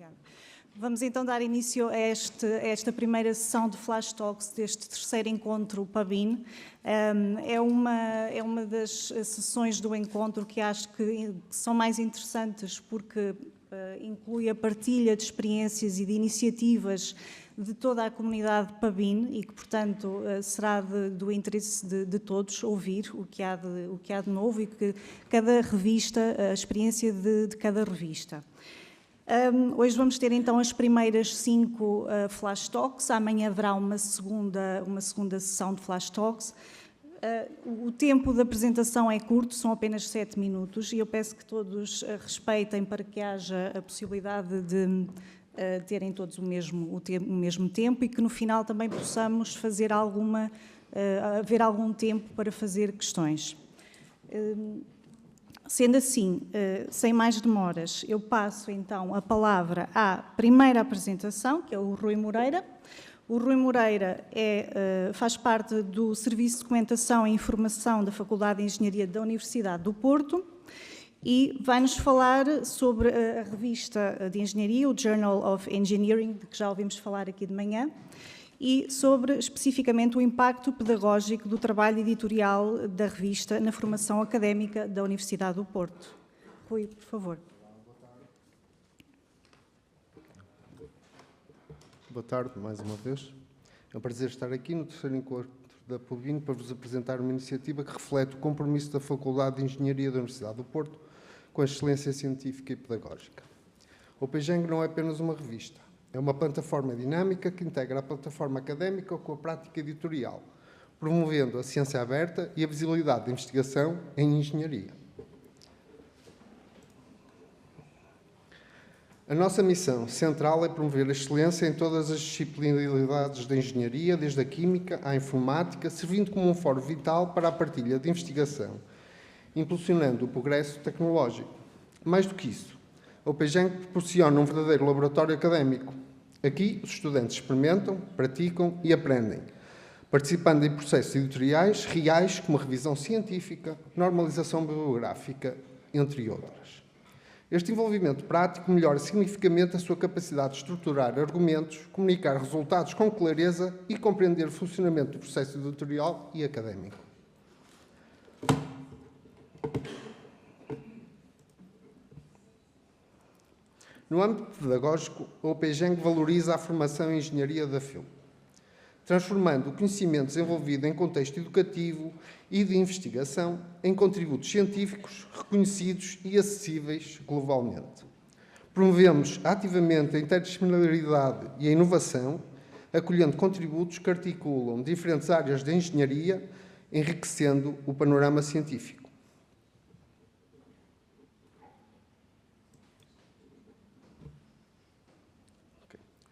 Obrigada. Vamos então dar início a esta primeira sessão de Flash Talks deste terceiro encontro PABIN. É uma das sessões do encontro que acho que são mais interessantes porque inclui a partilha de experiências e de iniciativas de toda a comunidade PABIN e que, portanto, será do interesse de todos ouvir o que há de novo e que cada revista, a experiência de cada revista. Hoje vamos ter então as primeiras 5 Flash Talks, amanhã haverá uma segunda sessão de Flash Talks. O tempo da apresentação é curto, são apenas 7 minutos e eu peço que todos respeitem para que haja a possibilidade de terem todos o mesmo tempo e que no final também possamos fazer haver algum tempo para fazer questões. Sendo assim, sem mais demoras, eu passo então a palavra à primeira apresentação, que é o Rui Moreira. O Rui Moreira faz parte do Serviço de Documentação e Informação da Faculdade de Engenharia da Universidade do Porto e vai-nos falar sobre a revista de Engenharia, o Journal of Engineering, de que já ouvimos falar aqui de manhã, e sobre, especificamente, o impacto pedagógico do trabalho editorial da revista na formação académica da Universidade do Porto. Rui, por favor. Boa tarde, mais uma vez. É um prazer estar aqui no terceiro encontro da PABIN para vos apresentar uma iniciativa que reflete o compromisso da Faculdade de Engenharia da Universidade do Porto com a excelência científica e pedagógica. O PEGENG não é apenas uma revista. É uma plataforma dinâmica que integra a plataforma académica com a prática editorial, promovendo a ciência aberta e a visibilidade da investigação em engenharia. A nossa missão central é promover a excelência em todas as disciplinaridades da engenharia, desde a química à informática, servindo como um foro vital para a partilha de investigação, impulsionando o progresso tecnológico. Mais do que isso, o PEGENG proporciona um verdadeiro laboratório académico. Aqui, os estudantes experimentam, praticam e aprendem, participando em processos editoriais reais, como revisão científica, normalização bibliográfica, entre outras. Este envolvimento prático melhora significativamente a sua capacidade de estruturar argumentos, comunicar resultados com clareza e compreender o funcionamento do processo editorial e académico. No âmbito pedagógico, o PEGENG valoriza a formação em engenharia da FIL, transformando o conhecimento desenvolvido em contexto educativo e de investigação em contributos científicos reconhecidos e acessíveis globalmente. Promovemos ativamente a interdisciplinaridade e a inovação, acolhendo contributos que articulam diferentes áreas da engenharia, enriquecendo o panorama científico.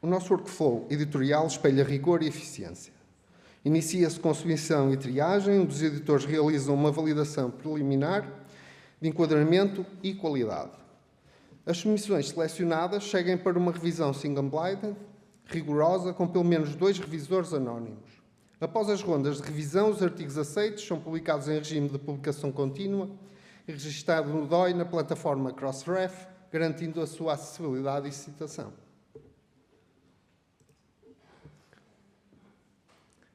O nosso workflow editorial espelha rigor e eficiência. Inicia-se com submissão e triagem, onde os editores realizam uma validação preliminar de enquadramento e qualidade. As submissões selecionadas seguem para uma revisão single-blinded, rigorosa, com pelo menos 2 revisores anónimos. Após as rondas de revisão, os artigos aceitos são publicados em regime de publicação contínua e registados no DOI na plataforma Crossref, garantindo a sua acessibilidade e citação.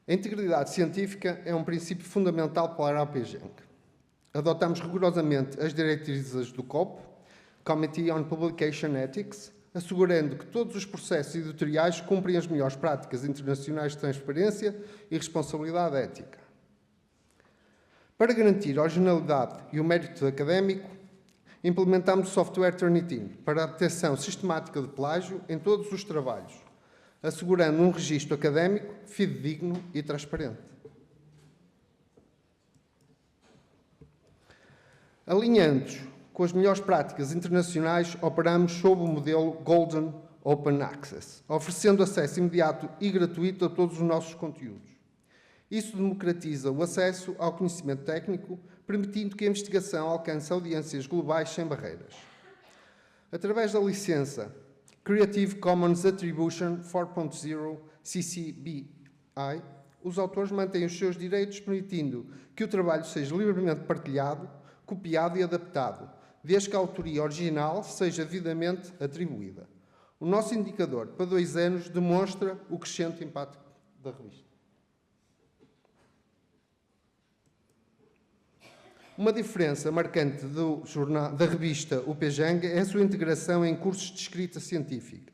A integridade científica é um princípio fundamental para a PEGENG. Adotamos rigorosamente as diretrizes do COP, Committee on Publication Ethics, assegurando que todos os processos editoriais cumprem as melhores práticas internacionais de transparência e responsabilidade ética. Para garantir a originalidade e o mérito académico, implementamos o software Turnitin para a detecção sistemática de plágio em todos os trabalhos, assegurando um registro académico fidedigno e transparente. Alinhando-nos com as melhores práticas internacionais, operamos sob o modelo Golden Open Access, oferecendo acesso imediato e gratuito a todos os nossos conteúdos. Isso democratiza o acesso ao conhecimento técnico, permitindo que a investigação alcance audiências globais sem barreiras. Através da licença Creative Commons Attribution 4.0 CC BY, os autores mantêm os seus direitos, permitindo que o trabalho seja livremente partilhado, copiado e adaptado, desde que a autoria original seja devidamente atribuída. O nosso indicador, para 2 anos, demonstra o crescente impacto da revista. Uma diferença marcante da revista UPJang é a sua integração em cursos de escrita científica,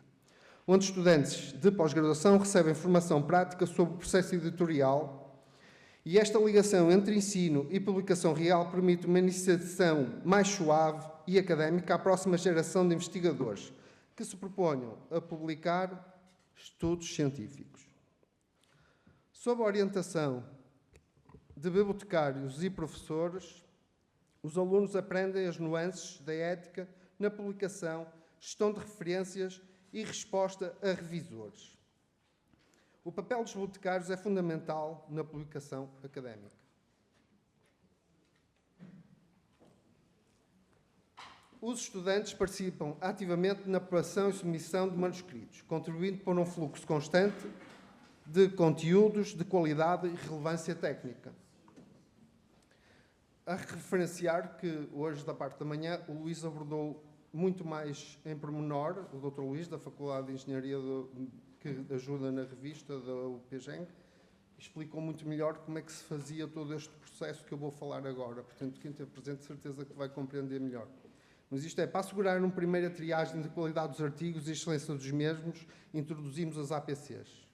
onde estudantes de pós-graduação recebem formação prática sobre o processo editorial, e esta ligação entre ensino e publicação real permite uma iniciação mais suave e académica à próxima geração de investigadores que se proponham a publicar estudos científicos. Sob a orientação de bibliotecários e professores, os alunos aprendem as nuances da ética na publicação, gestão de referências e resposta a revisores. O papel dos bibliotecários é fundamental na publicação académica. Os estudantes participam ativamente na preparação e submissão de manuscritos, contribuindo para um fluxo constante de conteúdos de qualidade e relevância técnica. A referenciar que hoje, da parte da manhã, o Luís abordou muito mais em pormenor, o Dr. Luís, da Faculdade de Engenharia, que ajuda na revista da UPJang, explicou muito melhor como é que se fazia todo este processo que eu vou falar agora. Portanto, quem esteve presente, de certeza que vai compreender melhor. Mas isto é, para assegurar uma primeira triagem de qualidade dos artigos e excelência dos mesmos, introduzimos as APCs.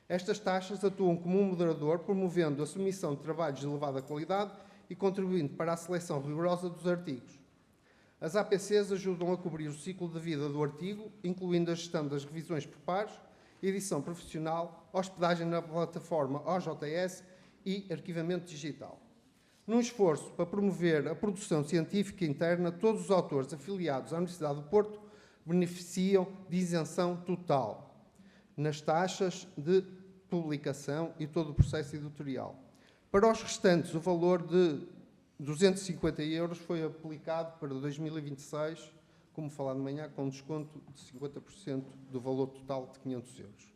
Estas taxas atuam como um moderador, promovendo a submissão de trabalhos de elevada qualidade e contribuindo para a seleção rigorosa dos artigos. As APCs ajudam a cobrir o ciclo de vida do artigo, incluindo a gestão das revisões por pares, edição profissional, hospedagem na plataforma OJS e arquivamento digital. Num esforço para promover a produção científica interna, todos os autores afiliados à Universidade do Porto beneficiam de isenção total nas taxas de publicação e todo o processo editorial. Para os restantes, o valor de 250 € foi aplicado para 2026, como falado de manhã, com desconto de 50% do valor total de 500 €.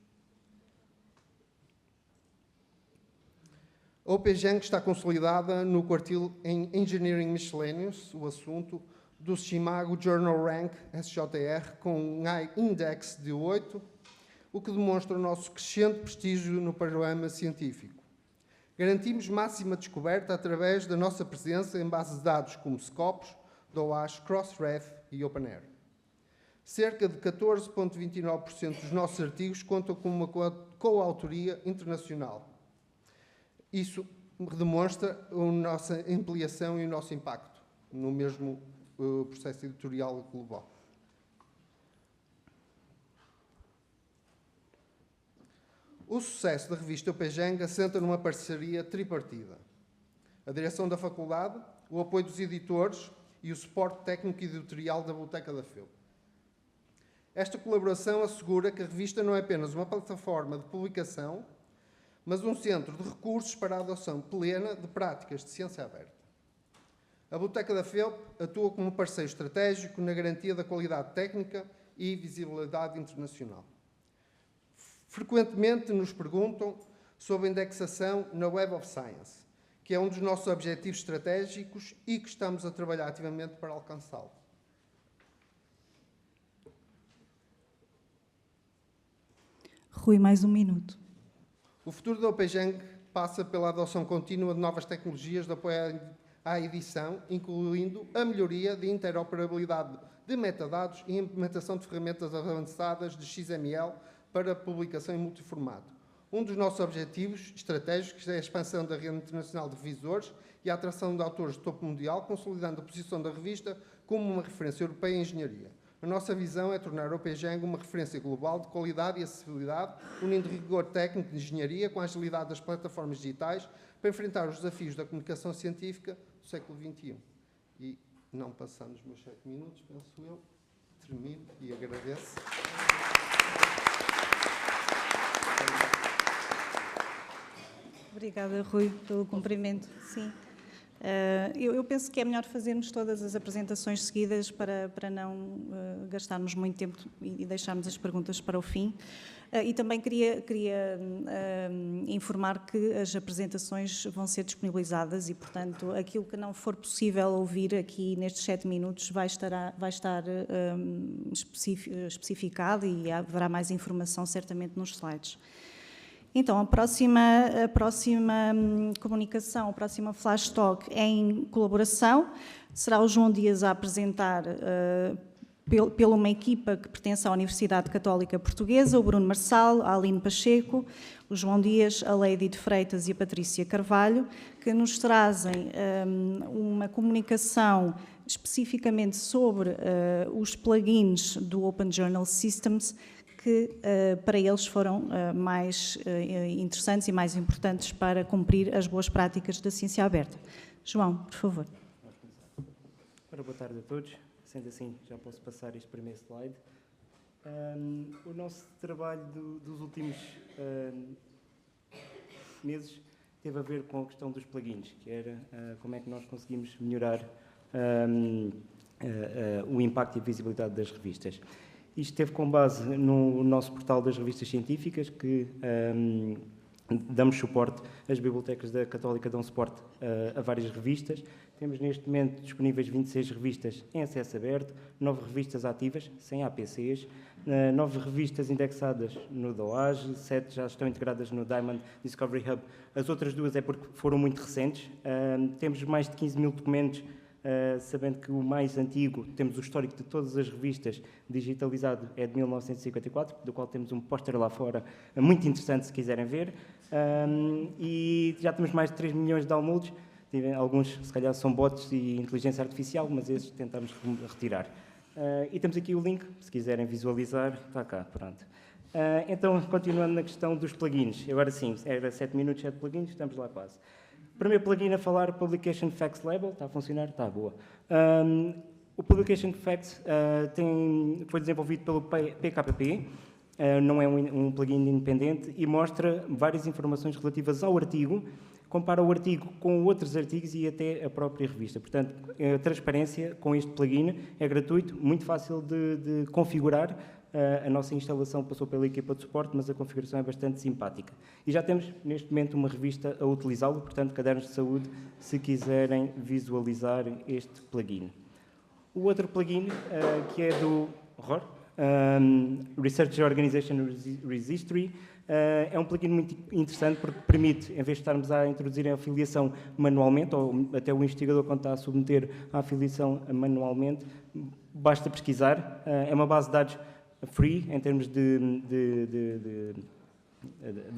A UPJang está consolidada no quartil em Engineering Miscellaneous, o assunto, do Shimago Journal Rank SJR, com um index de 8, o que demonstra o nosso crescente prestígio no panorama científico. Garantimos máxima descoberta através da nossa presença em bases de dados como Scopus, DOAS, Crossref e OpenAir. Cerca de 14,29% dos nossos artigos contam com uma coautoria internacional. Isso demonstra a nossa ampliação e o nosso impacto no mesmo processo editorial global. O sucesso da revista UPJang assenta numa parceria tripartida. A direção da faculdade, o apoio dos editores e o suporte técnico e editorial da Biblioteca da FEUP. Esta colaboração assegura que a revista não é apenas uma plataforma de publicação, mas um centro de recursos para a adoção plena de práticas de ciência aberta. A Biblioteca da FEUP atua como parceiro estratégico na garantia da qualidade técnica e visibilidade internacional. Frequentemente nos perguntam sobre a indexação na Web of Science, que é um dos nossos objetivos estratégicos e que estamos a trabalhar ativamente para alcançá-lo. Rui, mais 1 minuto. O futuro da UPJang passa pela adoção contínua de novas tecnologias de apoio à edição, incluindo a melhoria de interoperabilidade de metadados e a implementação de ferramentas avançadas de XML para publicação em multiformato. Um dos nossos objetivos estratégicos é a expansão da rede internacional de revisores e a atração de autores de topo mundial, consolidando a posição da revista como uma referência europeia em engenharia. A nossa visão é tornar a UPJang uma referência global de qualidade e acessibilidade, unindo rigor técnico de engenharia com a agilidade das plataformas digitais para enfrentar os desafios da comunicação científica do século XXI. E, não passando os meus 7 minutos, penso eu, termino e agradeço. Obrigada, Rui, pelo cumprimento. Sim. Eu penso que é melhor fazermos todas as apresentações seguidas para não gastarmos muito tempo e deixarmos as perguntas para o fim. E também queria informar que as apresentações vão ser disponibilizadas e, portanto, aquilo que não for possível ouvir aqui nestes 7 minutos vai estar especificado e haverá mais informação certamente nos slides. Então, a próxima comunicação, a próxima Flash Talk é em colaboração. Será o João Dias a apresentar pela uma equipa que pertence à Universidade Católica Portuguesa, o Bruno Marçal, a Aline Pacheco, o João Dias, a Lady de Freitas e a Patrícia Carvalho, que nos trazem uma comunicação especificamente sobre os plugins do Open Journal Systems, que para eles foram mais interessantes e mais importantes para cumprir as boas práticas da ciência aberta. João, por favor. Ora, boa tarde a todos. Sendo assim, já posso passar este primeiro slide. O nosso trabalho dos últimos meses teve a ver com a questão dos plugins, que era como é que nós conseguimos melhorar o impacto e a visibilidade das revistas. Isto teve com base no nosso portal das revistas científicas, que damos suporte, as bibliotecas da Católica dão suporte a várias revistas. Temos neste momento disponíveis 26 revistas em acesso aberto, 9 revistas ativas, sem APCs, 9 revistas indexadas no DOAJ, 7 já estão integradas no Diamond Discovery Hub. As outras 2 é porque foram muito recentes. Temos mais de 15 mil documentos, sabendo que o mais antigo, temos o histórico de todas as revistas digitalizado, é de 1954, do qual temos um póster lá fora, muito interessante se quiserem ver. E já temos mais de 3 milhões de downloads. Alguns, se calhar, são bots e inteligência artificial, mas esses tentamos retirar. E temos aqui o link, se quiserem visualizar, está cá, pronto. Então, continuando na questão dos plugins. Agora sim, era 7 minutos, 7 plugins, estamos lá quase. Primeiro plugin a falar, Publication Facts Label, está a funcionar? Está, boa. O Publication Facts foi desenvolvido pelo PKP, não é um plugin independente e mostra várias informações relativas ao artigo, compara o artigo com outros artigos e até a própria revista. Portanto, a transparência com este plugin é gratuito, muito fácil de configurar. A nossa instalação passou pela equipa de suporte, mas a configuração é bastante simpática. E já temos, neste momento, uma revista a utilizá-lo, portanto, Cadernos de Saúde, se quiserem visualizar este plugin. O outro plugin, que é do Research Organization Registry, é um plugin muito interessante porque permite, em vez de estarmos a introduzir a afiliação manualmente, ou até o investigador, quando está a submeter a afiliação manualmente, basta pesquisar. É uma base de dados free, em termos de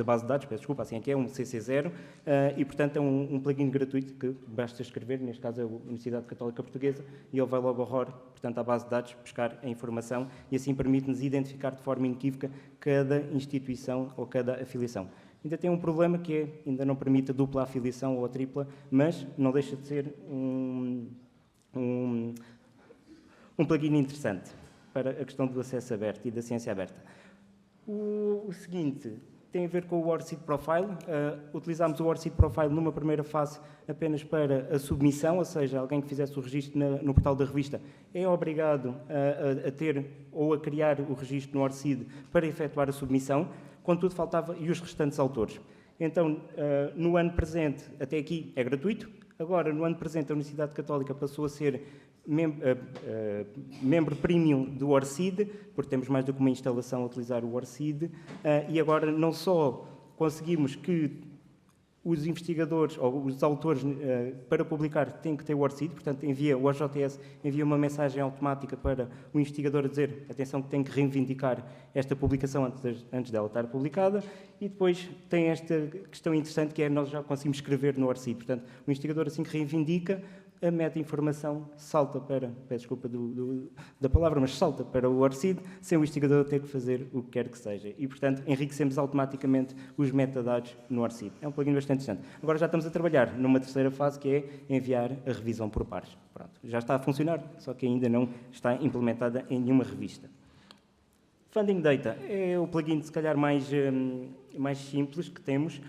base de dados, peço desculpa, assim é que é um CC0, e portanto é um plugin gratuito que basta escrever, neste caso é a Universidade Católica Portuguesa, e ele vai logo ao ROR, portanto à base de dados, buscar a informação, e assim permite-nos identificar de forma inequívoca cada instituição ou cada afiliação. Ainda tem um problema que é, ainda não permite a dupla afiliação ou a tripla, mas não deixa de ser um plugin interessante para a questão do acesso aberto e da ciência aberta. O seguinte tem a ver com o ORCID Profile. Utilizámos o ORCID Profile numa primeira fase apenas para a submissão, ou seja, alguém que fizesse o registro no portal da revista é obrigado a ter ou a criar o registro no ORCID para efetuar a submissão, contudo faltava e os restantes autores. Então, no ano presente, até aqui é gratuito, agora no ano presente a Universidade Católica passou a ser membro premium do ORCID, porque temos mais do que uma instalação a utilizar o ORCID, e agora não só conseguimos que os investigadores ou os autores para publicar têm que ter o ORCID, portanto o OJS envia uma mensagem automática para o investigador a dizer, atenção, que tem que reivindicar esta publicação antes dela estar publicada, e depois tem esta questão interessante que é nós já conseguimos escrever no ORCID, portanto o investigador assim que reivindica, a meta-informação salta para, peço desculpa da palavra, mas salta para o ORCID, sem o investigador ter que fazer o que quer que seja. E, portanto, enriquecemos automaticamente os metadados no ORCID. É um plugin bastante interessante. Agora já estamos a trabalhar numa terceira fase, que é enviar a revisão por pares. Pronto, já está a funcionar, só que ainda não está implementada em nenhuma revista. Funding Data é o plugin, se calhar, mais simples que temos,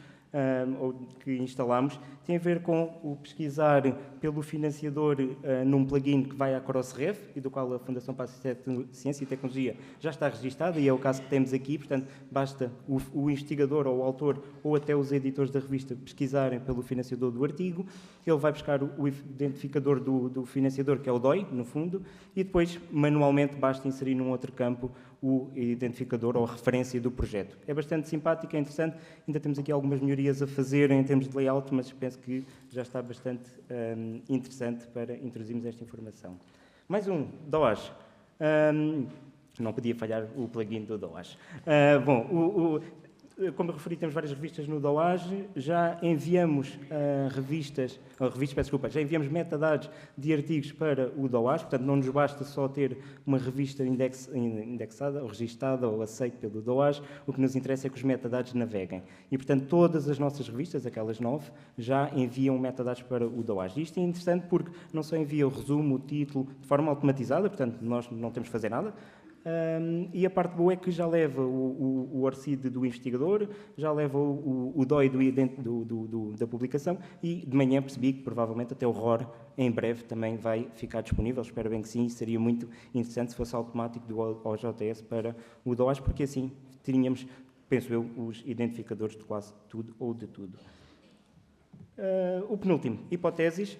ou que instalamos. tem a ver com o pesquisar pelo financiador num plugin que vai à Crossref e do qual a Fundação para a Ciência e Tecnologia já está registada, e é o caso que temos aqui. Portanto, basta o investigador ou o autor ou até os editores da revista pesquisarem pelo financiador do artigo, ele vai buscar o identificador do financiador, que é o DOI, no fundo, e depois, manualmente, basta inserir num outro campo o identificador ou a referência do projeto. É bastante simpático, é interessante. Ainda temos aqui algumas melhorias a fazer em termos de layout, mas penso que já está bastante interessante para introduzirmos esta informação. Mais um, DOAS. Não podia falhar o plugin do DOAS. Como eu referi, temos várias revistas no DOAGE, já enviamos já enviamos metadados de artigos para o DOAGE, portanto não nos basta só ter uma revista indexada ou registada ou aceita pelo DOAGE, o que nos interessa é que os metadados naveguem. E, portanto, todas as nossas revistas, aquelas 9, já enviam metadados para o DOAGE. Isto é interessante porque não só envia o resumo, o título, de forma automatizada, portanto nós não temos que fazer nada. E a parte boa é que já leva o ORCID do investigador, já leva o DOI da publicação, e de manhã percebi que provavelmente até o ROR em breve também vai ficar disponível. Espero bem que sim. Seria muito interessante se fosse automático do OJS para o DOAS, porque assim teríamos, penso eu, os identificadores de quase tudo ou de tudo. O penúltimo, Hipoteses,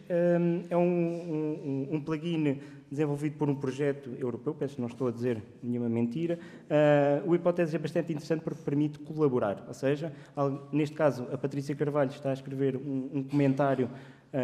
é um plugin desenvolvido por um projeto europeu, penso que não estou a dizer nenhuma mentira. O Hipoteses é bastante interessante porque permite colaborar, ou seja, neste caso a Patrícia Carvalho está a escrever um comentário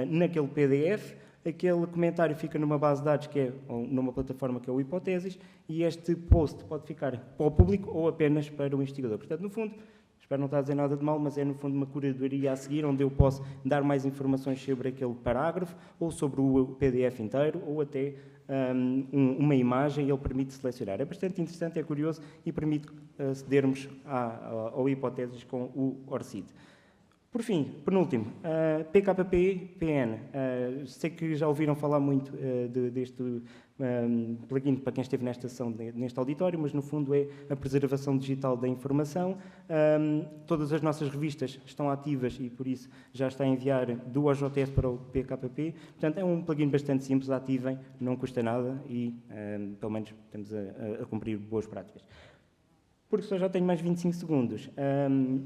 naquele PDF, aquele comentário fica numa base de dados que é numa plataforma que é o Hipoteses, e este post pode ficar para o público ou apenas para o investigador. Portanto, no fundo, espero não estar a dizer nada de mal, mas é no fundo uma curadoria a seguir, onde eu posso dar mais informações sobre aquele parágrafo, ou sobre o PDF inteiro, ou até uma imagem, e ele permite selecionar. É bastante interessante, é curioso, e permite acedermos ao Hipoteses com o ORCID. Por fim, penúltimo, PKP-PN. Sei que já ouviram falar muito deste plugin para quem esteve nesta sessão, neste auditório, mas no fundo é a preservação digital da informação. Todas as nossas revistas estão ativas e por isso já está a enviar do OJS para o PKP. Portanto, é um plugin bastante simples, ativem, não custa nada e pelo menos estamos a cumprir boas práticas. Porque só já tenho mais 25 segundos.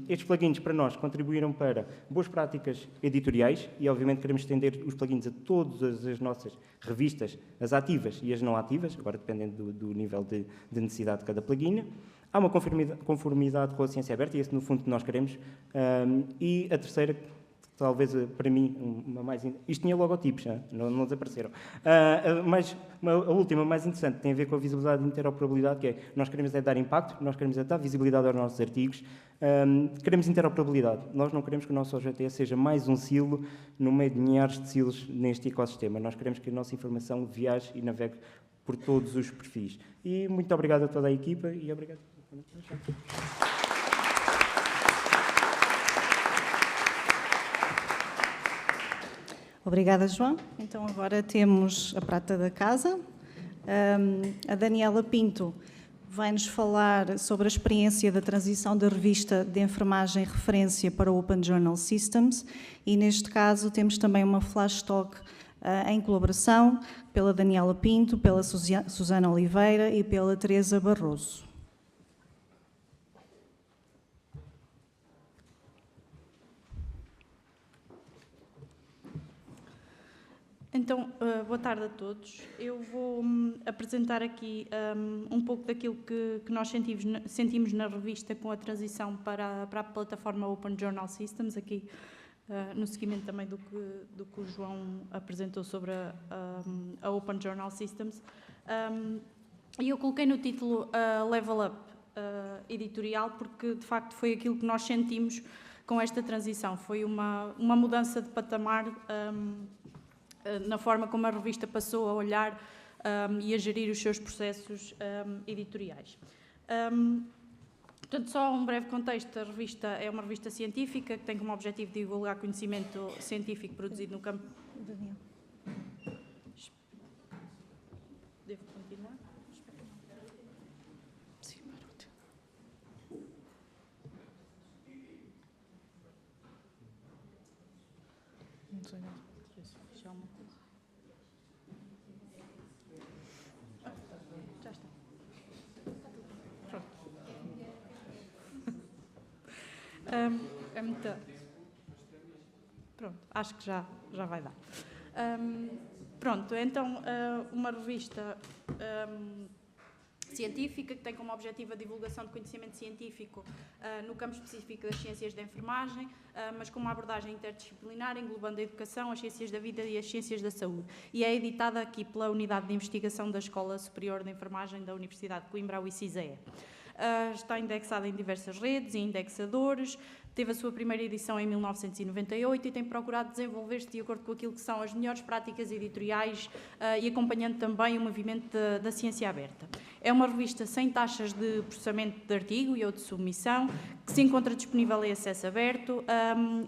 Estes plugins, para nós, contribuíram para boas práticas editoriais e, obviamente, queremos estender os plugins a todas as nossas revistas, as ativas e as não ativas, agora dependendo do nível de necessidade de cada plugin. Há uma conformidade com a ciência aberta, e esse, no fundo, que nós queremos. E a terceira, talvez para mim, uma mais... Isto tinha logotipos, não desapareceram. A última, mais interessante, tem a ver com a visibilidade e interoperabilidade, que é, nós queremos dar impacto, nós queremos dar visibilidade aos nossos artigos, queremos interoperabilidade. Nós não queremos que o nosso OJS seja mais um silo no meio de milhares de silos neste ecossistema. Nós queremos que a nossa informação viaje e navegue por todos os perfis. E muito obrigado a toda a equipa e obrigado. Obrigada, João. Então, agora temos a prata da casa. A Daniela Pinto vai-nos falar sobre a experiência da transição da revista de enfermagem referência para o Open Journal Systems, e neste caso temos também uma flash talk em colaboração pela Daniela Pinto, pela Susana Oliveira e pela Teresa Barroso. Então, boa tarde a todos. Eu vou apresentar aqui um pouco daquilo que nós sentimos na revista com a transição para a plataforma Open Journal Systems, aqui no seguimento também do que o João apresentou sobre a Open Journal Systems. E eu coloquei no título Level Up editorial, porque de facto foi aquilo que nós sentimos com esta transição. Foi uma mudança de patamar na forma como a revista passou a olhar e a gerir os seus processos editoriais. Portanto, só um breve contexto, a revista é uma revista científica que tem como objetivo divulgar conhecimento científico produzido no campo... Daniel. Devo continuar? Sim, alguma coisa? Já está. Pronto. É muita... Pronto, acho que já vai dar. Pronto, então, uma revista científica que tem como objetivo a divulgação de conhecimento científico no campo específico das ciências da enfermagem, mas com uma abordagem interdisciplinar, englobando a educação, as ciências da vida e as ciências da saúde. E é editada aqui pela Unidade de Investigação da Escola Superior de Enfermagem da Universidade de Coimbra, a UICISEE. Está indexada em diversas redes e indexadores, teve a sua primeira edição em 1998 e tem procurado desenvolver-se de acordo com aquilo que são as melhores práticas editoriais e acompanhando também o movimento da ciência aberta. É uma revista sem taxas de processamento de artigo e ou de submissão, que se encontra disponível em acesso aberto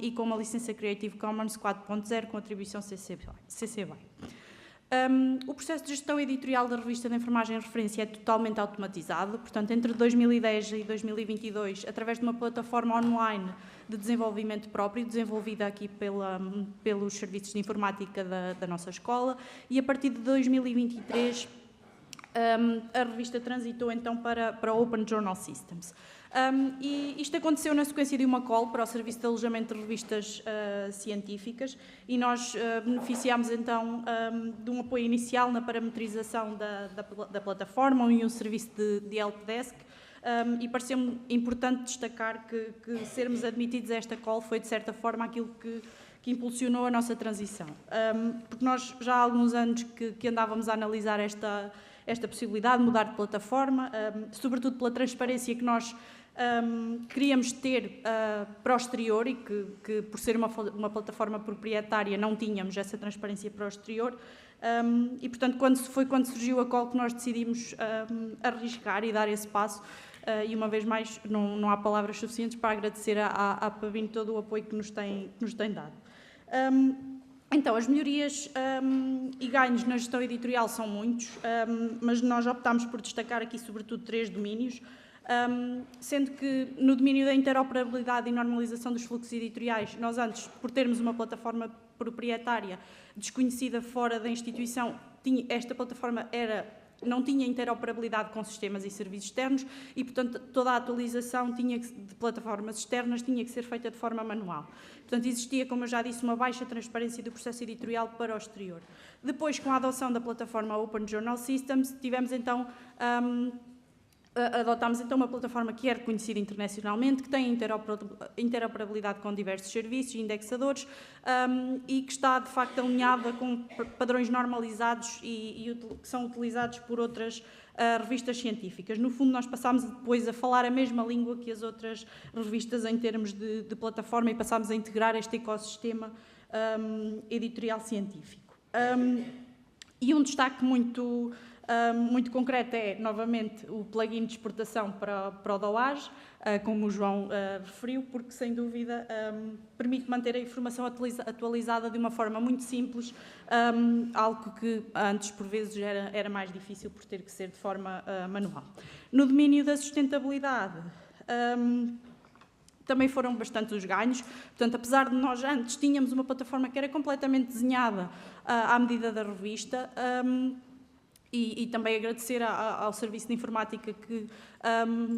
e com uma licença Creative Commons 4.0 com atribuição CC BY. O processo de gestão editorial da revista de enfermagem em referência é totalmente automatizado, portanto, entre 2010 e 2022, através de uma plataforma online de desenvolvimento próprio, desenvolvida aqui pelos serviços de informática da nossa escola, e a partir de 2023 a revista transitou então para Open Journal Systems. E isto aconteceu na sequência de uma call para o Serviço de Alojamento de Revistas Científicas e nós beneficiámos então de um apoio inicial na parametrização da plataforma e um serviço de helpdesk e pareceu-me importante destacar que sermos admitidos a esta call foi de certa forma aquilo que impulsionou a nossa transição. Porque nós já há alguns anos que andávamos a analisar esta possibilidade de mudar de plataforma, sobretudo pela transparência que nós queríamos ter para o exterior e que por ser uma plataforma proprietária não tínhamos essa transparência para o exterior e, portanto, quando surgiu a call que nós decidimos arriscar e dar esse passo e, uma vez mais, não há palavras suficientes para agradecer à Pabin todo o apoio que nos tem dado. Então, as melhorias e ganhos na gestão editorial são muitos, mas nós optámos por destacar aqui, sobretudo, 3 domínios, sendo que no domínio da interoperabilidade e normalização dos fluxos editoriais, nós antes, por termos uma plataforma proprietária desconhecida fora da instituição, esta plataforma não tinha interoperabilidade com sistemas e serviços externos e, portanto, toda a atualização de plataformas externas tinha que ser feita de forma manual. Portanto, existia, como eu já disse, uma baixa transparência do processo editorial para o exterior. Depois, com a adoção da plataforma Open Journal Systems, tivemos então... adotámos então uma plataforma que é reconhecida internacionalmente, que tem interoperabilidade com diversos serviços e indexadores e que está, de facto, alinhada com padrões normalizados e que são utilizados por outras revistas científicas. No fundo, nós passámos depois a falar a mesma língua que as outras revistas em termos de plataforma e passámos a integrar este ecossistema editorial científico. E um destaque muito concreto é, novamente, o plugin de exportação para o DOAJ, como o João referiu, porque, sem dúvida, permite manter a informação atualizada de uma forma muito simples, algo que antes, por vezes, era mais difícil por ter que ser de forma manual. No domínio da sustentabilidade, também foram bastante os ganhos. Portanto, apesar de nós antes tínhamos uma plataforma que era completamente desenhada à medida da revista, e também agradecer ao Serviço de Informática que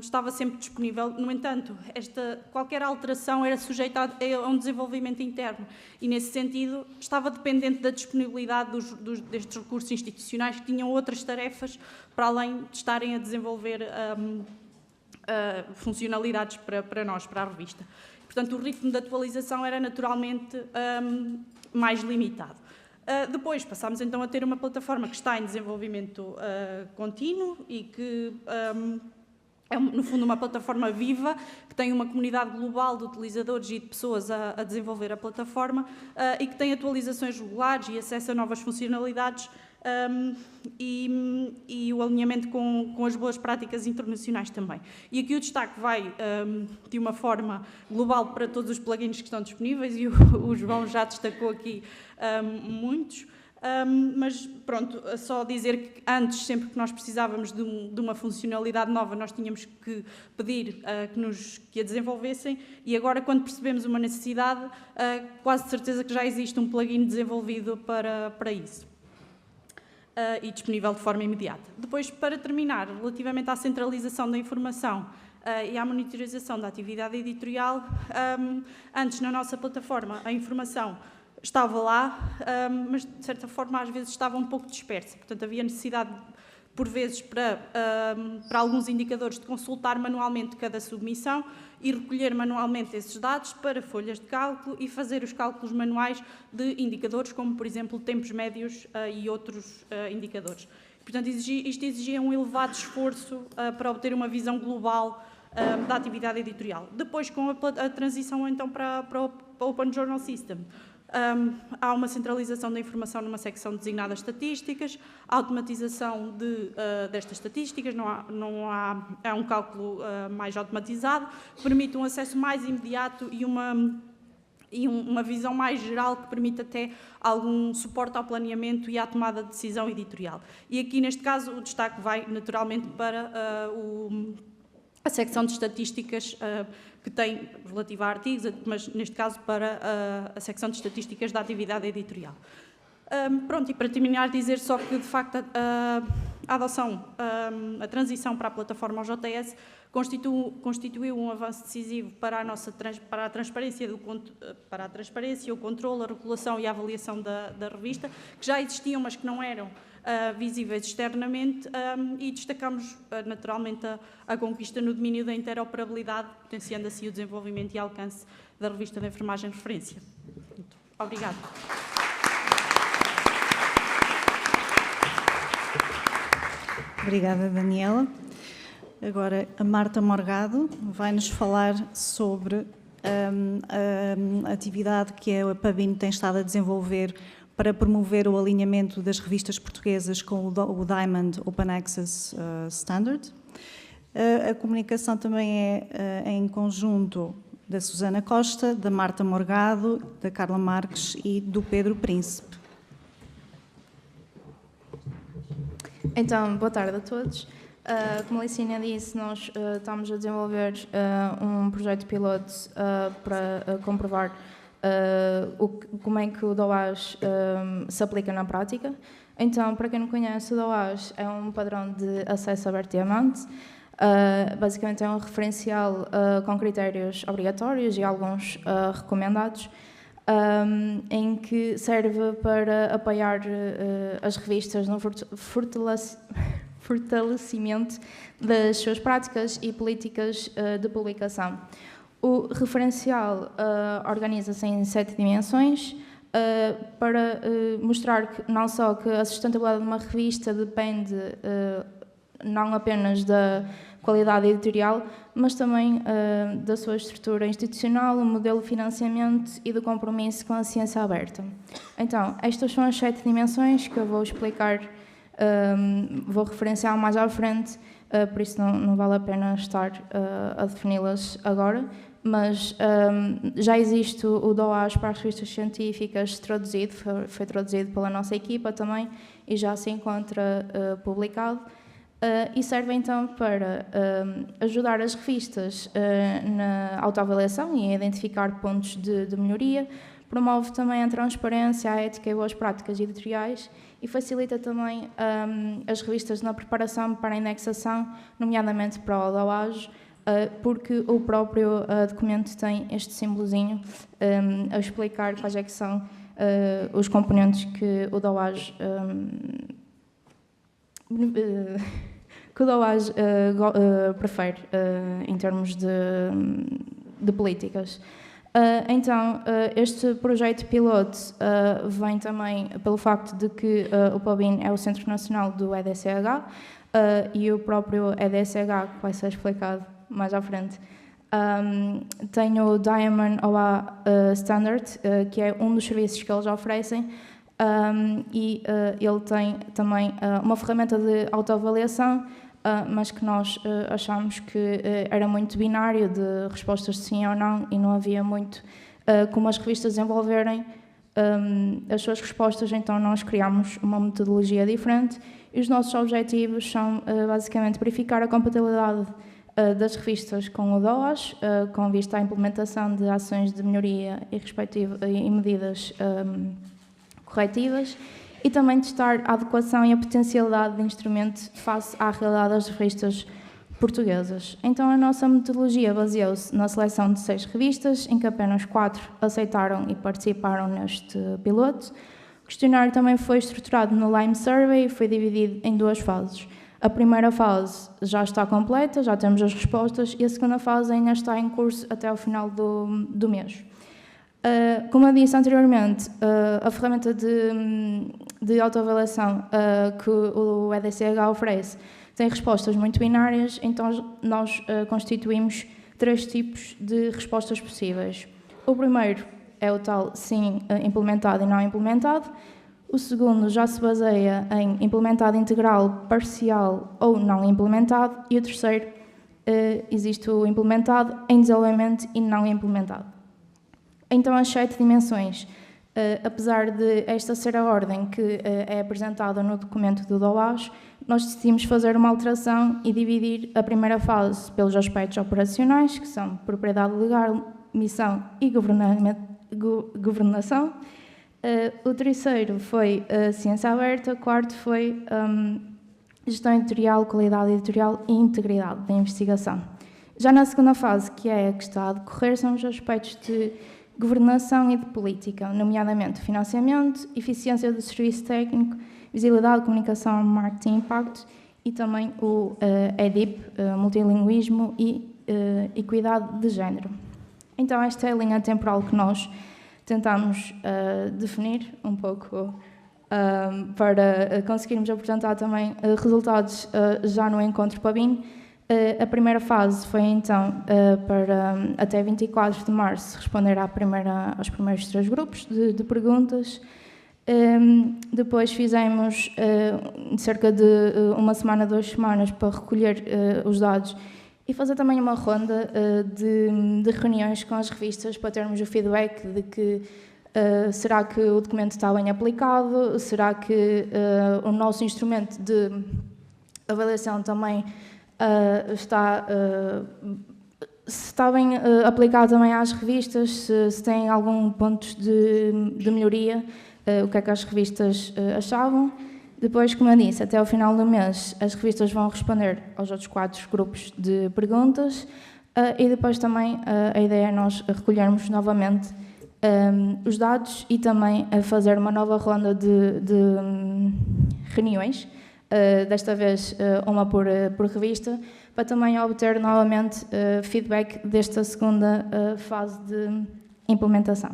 estava sempre disponível. No entanto, qualquer alteração era sujeita a um desenvolvimento interno e, nesse sentido, estava dependente da disponibilidade destes recursos institucionais que tinham outras tarefas para além de estarem a desenvolver funcionalidades para nós, para a revista. Portanto, o ritmo de atualização era naturalmente mais limitado. Depois passámos então a ter uma plataforma que está em desenvolvimento contínuo e que é, no fundo, uma plataforma viva, que tem uma comunidade global de utilizadores e de pessoas a desenvolver a plataforma e que tem atualizações regulares e acesso a novas funcionalidades e o alinhamento com as boas práticas internacionais também. E aqui o destaque vai de uma forma global para todos os plugins que estão disponíveis e o João já destacou aqui muitos. Mas pronto, só dizer que antes, sempre que nós precisávamos de uma funcionalidade nova, nós tínhamos que pedir que a desenvolvessem, e agora, quando percebemos uma necessidade, quase de certeza que já existe um plugin desenvolvido para isso. E disponível de forma imediata. Depois, para terminar, relativamente à centralização da informação e à monitorização da atividade editorial, antes na nossa plataforma a informação estava lá, mas de certa forma às vezes estava um pouco dispersa, portanto havia necessidade por vezes para alguns indicadores de consultar manualmente cada submissão e recolher manualmente esses dados para folhas de cálculo e fazer os cálculos manuais de indicadores como, por exemplo, tempos médios e outros indicadores. Portanto, isto exigia um elevado esforço para obter uma visão global da atividade editorial. Depois, com a transição então para o Open Journal System, há uma centralização da informação numa secção designada estatísticas, a automatização destas estatísticas, há um cálculo mais automatizado, que permite um acesso mais imediato e uma visão mais geral que permite até algum suporte ao planeamento e à tomada de decisão editorial. E aqui, neste caso, o destaque vai naturalmente para a secção de estatísticas que tem relativa a artigos, mas neste caso para a secção de estatísticas da atividade editorial. Pronto, e para terminar, dizer só que, de facto, a adoção, a transição para a plataforma OJS constituiu um avanço decisivo para a transparência, o controle, a regulação e a avaliação da revista, que já existiam, mas que não eram visíveis externamente, e destacamos naturalmente a conquista no domínio da interoperabilidade, potenciando assim o desenvolvimento e alcance da revista de enfermagem de referência. Obrigada. Obrigada, Daniela. Agora, a Marta Morgado vai-nos falar sobre a atividade que a PABIN tem estado a desenvolver para promover o alinhamento das revistas portuguesas com o Diamond Open Access Standard. A comunicação também é em conjunto da Susana Costa, da Marta Morgado, da Carla Marques e do Pedro Príncipe. Então, boa tarde a todos. Como a Licínia disse, nós estamos a desenvolver um projeto piloto para comprovar como é que o DOAS se aplica na prática. Então, para quem não conhece, o DOAS é um padrão de acesso aberto e diamante. Basicamente é um referencial com critérios obrigatórios e alguns recomendados, em que serve para apoiar as revistas no fortalecimento das suas práticas e políticas de publicação. O referencial organiza-se em 7 dimensões para mostrar que não só que a sustentabilidade de uma revista depende não apenas da qualidade editorial, mas também da sua estrutura institucional, o modelo de financiamento e do compromisso com a ciência aberta. Então, estas são as 7 dimensões que eu vou explicar, vou referenciar mais à frente, por isso não vale a pena estar a defini-las agora, mas já existe o DOAS para as revistas científicas traduzido, foi traduzido pela nossa equipa também e já se encontra publicado. E serve então para ajudar as revistas na autoavaliação e a identificar pontos de melhoria, promove também a transparência, a ética e boas práticas editoriais e facilita também as revistas na preparação para a indexação, nomeadamente para o DOAS, porque o próprio documento tem este símbolozinho a explicar quais é que são os componentes que o DOAS prefere em termos de políticas. Então, este projeto piloto vem também pelo facto de que o PABIN é o Centro Nacional do EDCH e o próprio EDCH, que vai ser explicado mais à frente, tem o Diamond OA Standard, que é um dos serviços que eles oferecem, e ele tem também uma ferramenta de autoavaliação, mas que nós achamos que era muito binário de respostas de sim ou não e não havia muito como as revistas desenvolverem as suas respostas, então nós criamos uma metodologia diferente e os nossos objetivos são basicamente verificar a compatibilidade das revistas com o DOAS, com vista à implementação de ações de melhoria e medidas corretivas, e também testar a adequação e a potencialidade do instrumento face à realidade das revistas portuguesas. Então, a nossa metodologia baseou-se na seleção de 6 revistas, em que apenas 4 aceitaram e participaram neste piloto. O questionário também foi estruturado no Lime Survey e foi dividido em 2 fases. A primeira fase já está completa, já temos as respostas, e a segunda fase ainda está em curso até ao final do mês. Como eu disse anteriormente, a ferramenta de autoavaliação que o EDCH oferece tem respostas muito binárias, então nós constituímos 3 tipos de respostas possíveis. O primeiro é o tal sim implementado e não implementado. O segundo já se baseia em implementado integral, parcial ou não implementado. E o terceiro, existe o implementado, em desenvolvimento e não implementado. Então, as 7 dimensões, apesar de esta ser a ordem que é apresentada no documento do DOAS, nós decidimos fazer uma alteração e dividir a primeira fase pelos aspectos operacionais, que são propriedade legal, missão e governação. O terceiro foi ciência aberta, o quarto foi gestão editorial, qualidade editorial e integridade da investigação. Já na segunda fase, que é a que está a decorrer, são os aspectos de governação e de política, nomeadamente financiamento, eficiência do serviço técnico, visibilidade, comunicação, marketing e impacto, e também o EDIP, multilinguismo e equidade de género. Então, esta é a linha temporal que nós tentamos definir um pouco para conseguirmos apresentar também resultados já no encontro PABIN. A primeira fase foi então para até 24 de março responder aos primeiros 3 grupos de perguntas. Depois fizemos cerca de 1 semana, 2 semanas para recolher os dados e fazer também uma ronda de reuniões com as revistas para termos o feedback de que será que o documento está bem aplicado, será que o nosso instrumento de avaliação também está bem aplicado também às revistas, se tem algum ponto de melhoria, o que é que as revistas achavam. Depois, como eu disse, até ao final do mês as revistas vão responder aos outros 4 grupos de perguntas e depois também a ideia é nós recolhermos novamente os dados e também fazer uma nova ronda de reuniões, desta vez uma por revista, para também obter novamente feedback desta segunda fase de implementação.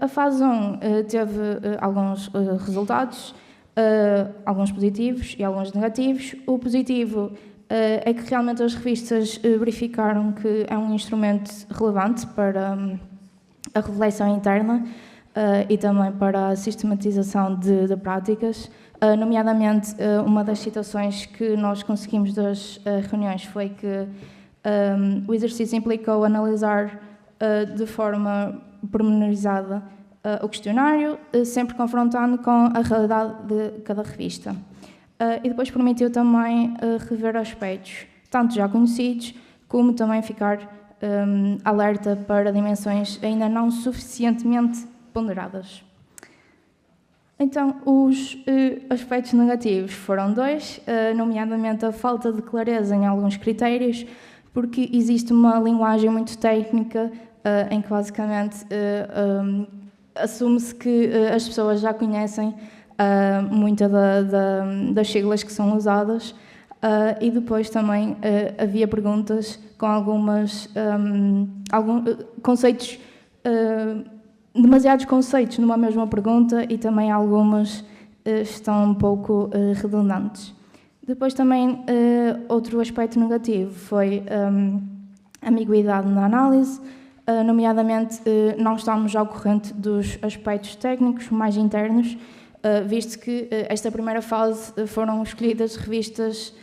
A fase 1 teve alguns resultados, alguns positivos e alguns negativos. O positivo é que realmente as revistas verificaram que é um instrumento relevante para a reflexão interna e também para a sistematização de práticas. Nomeadamente, uma das citações que nós conseguimos das reuniões foi que o exercício implicou analisar de forma pormenorizada o questionário, sempre confrontando com a realidade de cada revista. E depois permitiu também rever aspectos, tanto já conhecidos, como também ficar alerta para dimensões ainda não suficientemente ponderadas. Então, os aspectos negativos foram 2, nomeadamente a falta de clareza em alguns critérios, porque existe uma linguagem muito técnica em que basicamente assume-se que as pessoas já conhecem muitas das siglas que são usadas e depois também havia perguntas com alguns conceitos, demasiados conceitos numa mesma pergunta e também algumas estão um pouco redundantes. Depois também outro aspecto negativo foi a ambiguidade na análise, nomeadamente não estamos ao corrente dos aspectos técnicos mais internos, visto que esta primeira fase foram escolhidas revistas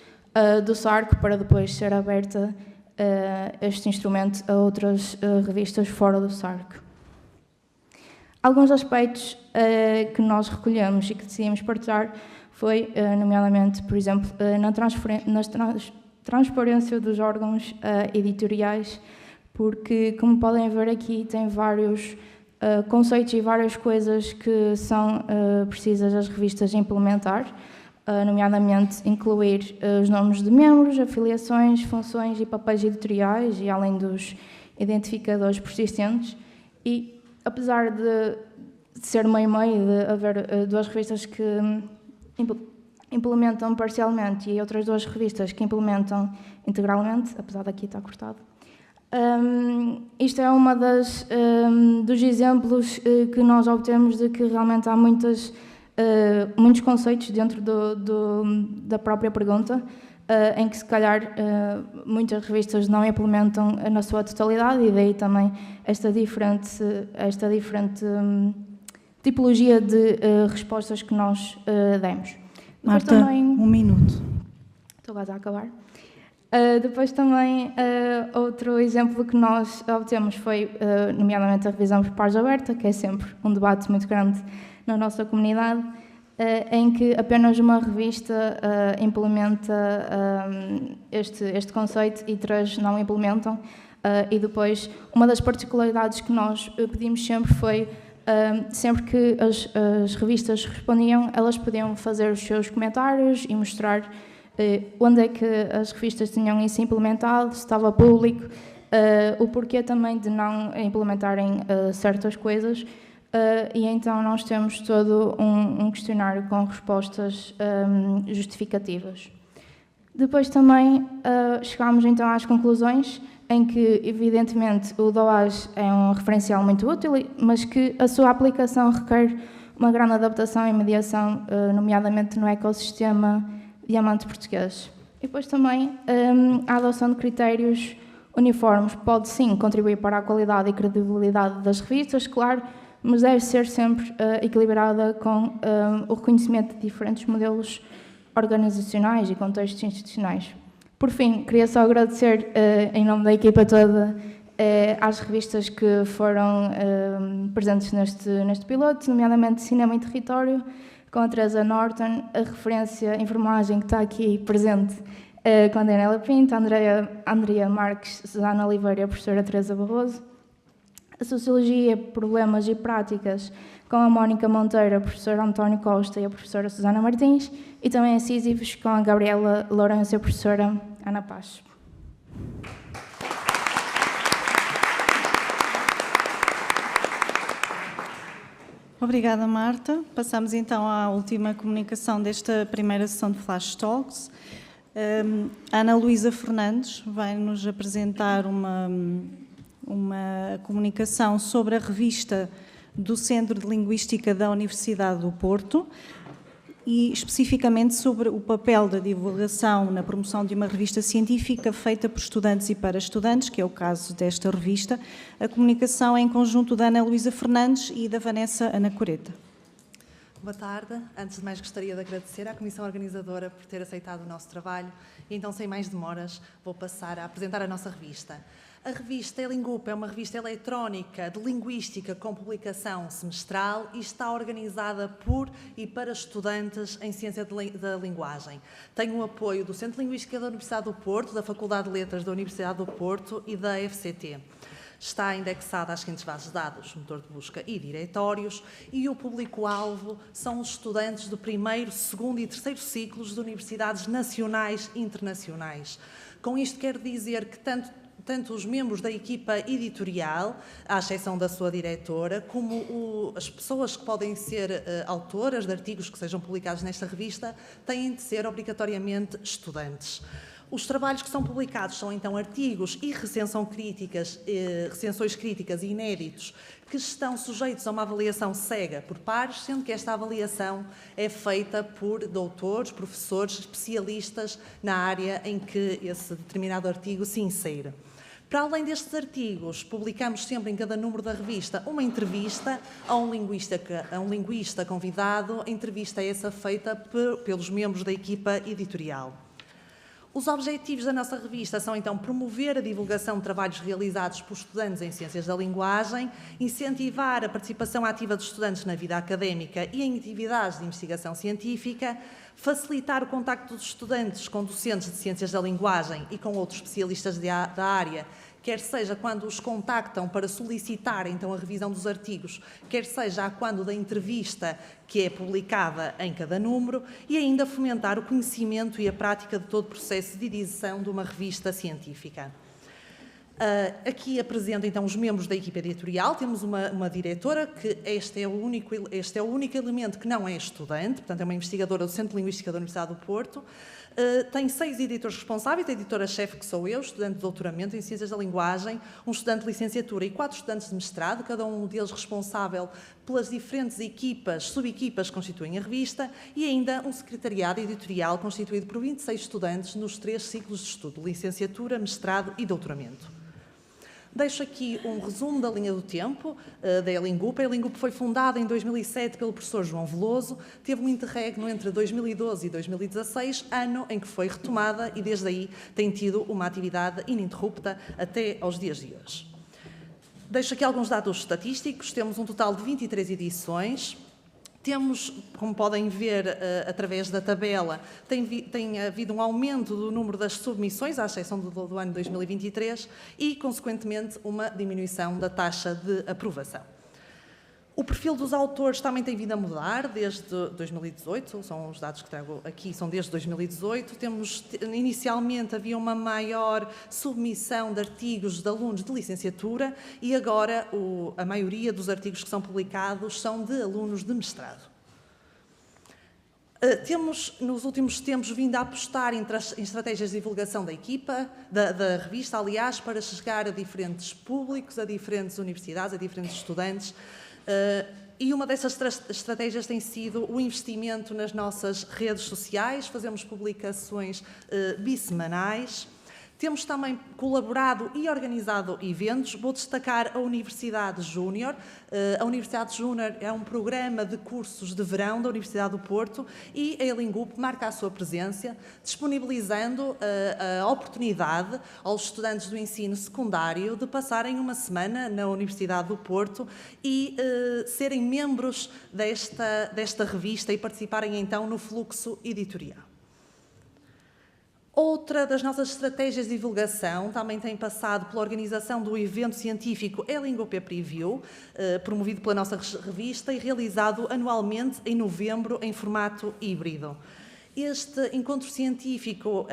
do SARC para depois ser aberta este instrumento a outras revistas fora do SARC. Alguns aspectos que nós recolhemos e que decidimos partilhar foi, nomeadamente, por exemplo, na transparência dos órgãos editoriais, porque, como podem ver aqui, tem vários conceitos e várias coisas que são precisas as revistas implementar, nomeadamente incluir os nomes de membros, afiliações, funções e papéis editoriais, e além dos identificadores persistentes. E, apesar de ser meio-meio, de haver duas revistas que implementam parcialmente e outras duas revistas que implementam integralmente, apesar daqui estar cortado, isto é uma dos exemplos que nós obtemos de que realmente há muitos conceitos dentro da própria pergunta, em que se calhar muitas revistas não implementam na sua totalidade, e daí também esta diferente tipologia de respostas que nós demos. Marta, também, 1 minuto. Estou quase a acabar. Depois também, outro exemplo que nós obtemos foi, nomeadamente, a revisão por pares aberta, que é sempre um debate muito grande na nossa comunidade, em que apenas uma revista implementa este conceito e 3 não implementam. E depois, uma das particularidades que nós pedimos sempre foi, sempre que as revistas respondiam, elas podiam fazer os seus comentários e mostrar onde é que as revistas tinham isso implementado, se estava público, o porquê também de não implementarem certas coisas. E então nós temos todo um questionário com respostas justificativas. Depois também chegámos então às conclusões, em que, evidentemente, o DOAJ é um referencial muito útil, mas que a sua aplicação requer uma grande adaptação e mediação, nomeadamente no ecossistema diamante português. E depois também a adoção de critérios uniformes pode sim contribuir para a qualidade e credibilidade das revistas, claro, mas deve ser sempre equilibrada com o reconhecimento de diferentes modelos organizacionais e contextos institucionais. Por fim, queria só agradecer, em nome da equipa toda, às revistas que foram presentes neste piloto, nomeadamente Cinema e Território, com a Teresa Norton, a referência Enfermagem, que está aqui presente, com a Daniela Pinto, a Andrea Marques, Susana Oliveira e a professora Teresa Barroso, a Sociologia, Problemas e Práticas, com a Mónica Monteiro, a professora António Costa e a professora Susana Martins, e também a Sísifos, com a Gabriela Lourenço e a professora Ana Paz. Obrigada, Marta. Passamos então à última comunicação desta primeira sessão de Flash Talks. Ana Luísa Fernandes vai nos apresentar uma comunicação sobre a revista do Centro de Linguística da Universidade do Porto e especificamente sobre o papel da divulgação na promoção de uma revista científica feita por estudantes e para estudantes, que é o caso desta revista. A comunicação é em conjunto da Ana Luísa Fernandes e da Vanessa Anacoreta. Boa tarde. Antes de mais, gostaria de agradecer à Comissão Organizadora por ter aceitado o nosso trabalho e então, sem mais demoras, vou passar a apresentar a nossa revista. A revista Elingup é uma revista eletrónica de linguística com publicação semestral e está organizada por e para estudantes em Ciência da Linguagem. Tem o apoio do Centro de Linguística da Universidade do Porto, da Faculdade de Letras da Universidade do Porto e da FCT. Está indexada às seguintes bases de dados, motor de busca e diretórios, e o público-alvo são os estudantes do primeiro, segundo e terceiro ciclos de universidades nacionais e internacionais. Com isto quero dizer que tanto os membros da equipa editorial, à exceção da sua diretora, como as pessoas que podem ser autoras de artigos que sejam publicados nesta revista, têm de ser obrigatoriamente estudantes. Os trabalhos que são publicados são, então, artigos e recensões críticas inéditos que estão sujeitos a uma avaliação cega por pares, sendo que esta avaliação é feita por doutores, professores, especialistas na área em que esse determinado artigo se insere. Para além destes artigos, publicamos sempre em cada número da revista uma entrevista a um linguista convidado, a entrevista essa feita pelos membros da equipa editorial. Os objetivos da nossa revista são, então, promover a divulgação de trabalhos realizados por estudantes em Ciências da Linguagem, incentivar a participação ativa dos estudantes na vida académica e em atividades de investigação científica, facilitar o contacto dos estudantes com docentes de Ciências da Linguagem e com outros especialistas da área, quer seja quando os contactam para solicitar, então, a revisão dos artigos, quer seja quando da entrevista que é publicada em cada número, e ainda fomentar o conhecimento e a prática de todo o processo de edição de uma revista científica. Aqui apresento, então, os membros da equipa editorial. Temos uma diretora, que este é o único elemento que não é estudante, portanto, é uma investigadora do Centro de Linguística da Universidade do Porto. Tem 6 editores responsáveis, a editora-chefe, que sou eu, estudante de doutoramento em Ciências da Linguagem, um estudante de licenciatura e 4 estudantes de mestrado, cada um deles responsável pelas diferentes subequipas que constituem a revista, e ainda um secretariado editorial constituído por 26 estudantes nos 3 ciclos de estudo, licenciatura, mestrado e doutoramento. Deixo aqui um resumo da linha do tempo da Elingup. A Elingup foi fundada em 2007 pelo professor João Veloso, teve um interregno entre 2012 e 2016, ano em que foi retomada, e desde aí tem tido uma atividade ininterrupta até aos dias de hoje. Deixo aqui alguns dados estatísticos. Temos um total de 23 edições. Temos, como podem ver através da tabela, tem havido um aumento do número das submissões, à exceção do ano 2023, e, consequentemente, uma diminuição da taxa de aprovação. O perfil dos autores também tem vindo a mudar desde 2018, são os dados que trago aqui, são desde 2018. Inicialmente havia uma maior submissão de artigos de alunos de licenciatura e agora a maioria dos artigos que são publicados são de alunos de mestrado. Temos, nos últimos tempos, vindo a apostar em estratégias de divulgação da equipa, da revista, aliás, para chegar a diferentes públicos, a diferentes universidades, a diferentes estudantes. E uma dessas estratégias tem sido o investimento nas nossas redes sociais. Fazemos publicações bissemanais. Temos também colaborado e organizado eventos. Vou destacar a Universidade Júnior. A Universidade Júnior é um programa de cursos de verão da Universidade do Porto, e a Elingup marca a sua presença, disponibilizando a oportunidade aos estudantes do ensino secundário de passarem uma semana na Universidade do Porto e serem membros desta revista e participarem então no fluxo editorial. Outra das nossas estratégias de divulgação também tem passado pela organização do evento científico Elingup Preview, promovido pela nossa revista e realizado anualmente em novembro em formato híbrido. Este encontro científico